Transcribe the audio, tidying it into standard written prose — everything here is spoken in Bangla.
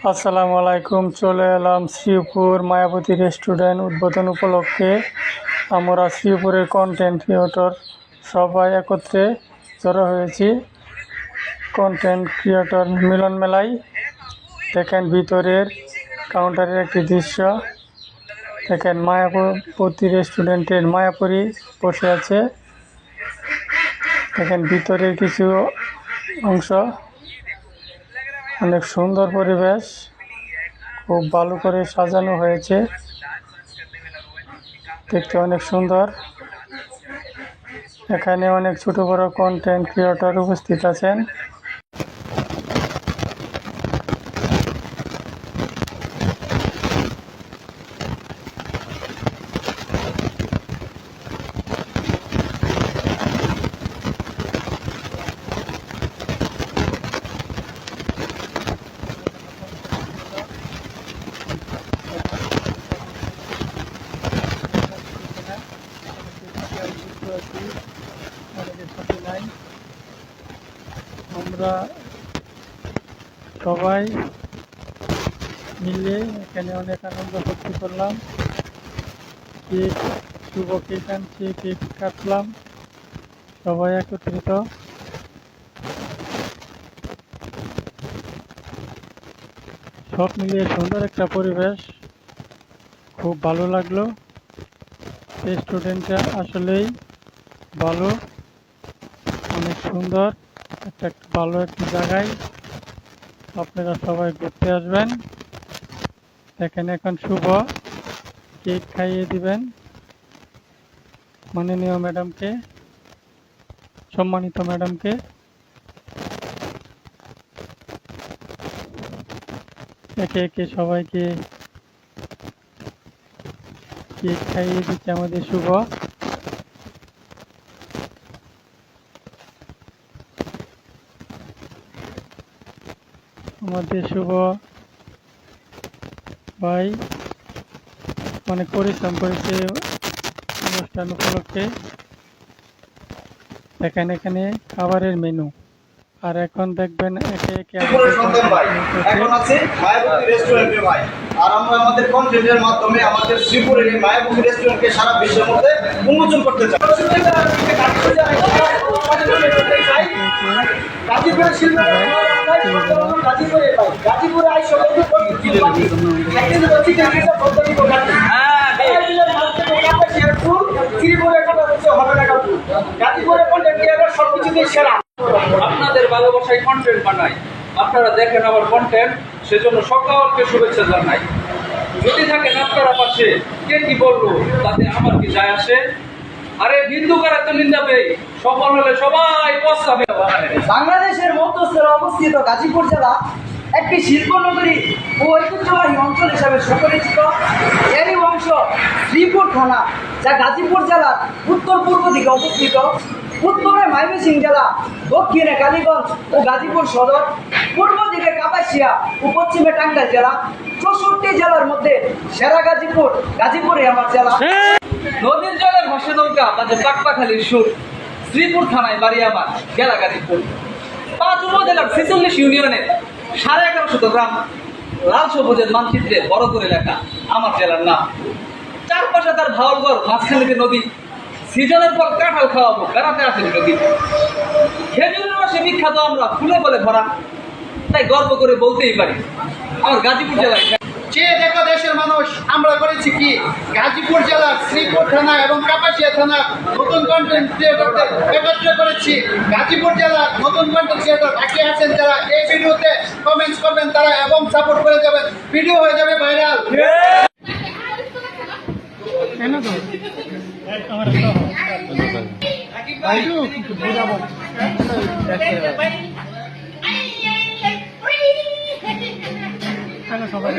আসসালামু আলাইকুম। চলে এলাম শ্রীপুর মায়াবতী রেস্টুরেন্ট উদ্বোধন উপলক্ষে। আমরা শ্রীপুরের কন্টেন্ট ক্রিয়েটর সবাই একত্রে জড়ো হয়েছি কন্টেন্ট ক্রিয়েটর মিলন মেলায়। দেখেন ভিতরের কাউন্টারের একটি দৃশ্য। দেখেন মায়াবতী রেস্টুরেন্টের মায়াপুরী বসে আছে। দেখেন ভিতরের কিছু অংশ, অনেক সুন্দর পরিবেশ, খুব ভালো করে সাজানো হয়েছে, দেখতে অনেক সুন্দর। এখানে অনেক ছোট বড় কন্টেন্ট ক্রিয়েটর উপস্থিত আছেন। আমরা সবাই মিলে এখানে অনেক আনন্দ ফুর্তি করলাম। কেক, শুভ কেক আনছি, কেক কাটলাম সবাই একত্রিত। সব মিলিয়ে সুন্দর একটা পরিবেশ, খুব ভালো লাগলো। রেস্টুরেন্টটা আসলেই ভালো, অনেক সুন্দর, ভালো একটা জায়গায় আপনারা সবাই ঘুরতে আসবেন। এখানে এখন শুভ কেক খাইয়ে দিবেন মাননীয় ম্যাডামকে, সম্মানিত ম্যাডামকে। একে একে সবাইকে কেক খাইয়ে দিচ্ছে আমাদের শুভ। আমাদের শুভ ভাই অনেক পরিশ্রম করেছে অনুষ্ঠান উপলক্ষে। এখানে খাবারের মেনু, আর এখন দেখবেন একে একে এখন আছে মায়াবতী রেস্টুরেন্টের ভাই। আর আমরা আমাদের কন্টেন্টের মাধ্যমে আমাদের শ্রীপুরের এই মায়াবতী রেস্টুরেন্টকে সারা বিশ্বের মধ্যে উন্মোচন করতে চাই। গাজীপুরে সবকিছুতেই সেরা। আপনাদের ভালোবাসায় কন্টেন্ট বানাই, আপনারা দেখেন আমার কন্টেন্ট, সেজন্য সকলকে শুভেচ্ছা জানাই। যদি থাকেন আপনারা পাশে, কে কি বললো তাতে আমার কি যায় আসে? আরে বিন্দু করে তো নিন্দাবে, সফল হলে সবাই পস্তাবে। বাংলাদেশের মধ্যস্থলে অবস্থিত গাজীপুর জেলা একটি শিল্পনগরী ও ঐতিহ্যবাহী অঞ্চল হিসাবে সুপরিচিত। এরই অংশ শ্রীপুর থানা, যা গাজীপুর জেলার উত্তর পূর্ব দিকে অবস্থিত। উত্তরে ময়মনসিংহ জেলা, দক্ষিণে কালীগঞ্জ ও গাজীপুর সদর, পূর্ব দিকে কাপাসিয়া ও পশ্চিমে টাঙ্গাইল জেলা। 64 জেলার মধ্যে সেরা গাজীপুরে আমার জেলা। নদীর জলে ভাসে নৌকা বাজে পাকপাখালির সুর। শ্রীপুর থানায় বাড়ি আমার, জেলা গাজীপুর। 5 উপজেলার 46 ইউনিয়নের 1150 গ্রাম, লাল সবুজের মানচিত্রে বড় করে লেখা আমার জেলার নাম। চারপাশে তার ভাওয়ালঘর, মাঝখানে নদী। সিজনের পর কাঁঠাল খাওয়াবো, বেড়াতে আসেন নদী। খেজুরের রসে বিখ্যাত আমরা, ফুলে বলে ভরা। তাই গর্ব করে বলতেই পারি আমার গাজীপুর জেলায়। চেয়ে দেখো দেশের মানুষ, আমরা করেছি কি গাজীপুর জেলার শ্রীপুর থানা এবং কাপাসিয়া থানা নতুন কন্টেন্ট ক্রিয়েটরদের একত্র করেছি। গাজীপুর জেলার নতুন কন্টেন্ট ক্রিয়েটর বাকি আছেন যারা এই ভিডিওতে কমেন্টস করবেন তারা এবং সাপোর্ট করে যাবেন, ভিডিও হয়ে যাবে ভাইরাল। সবাই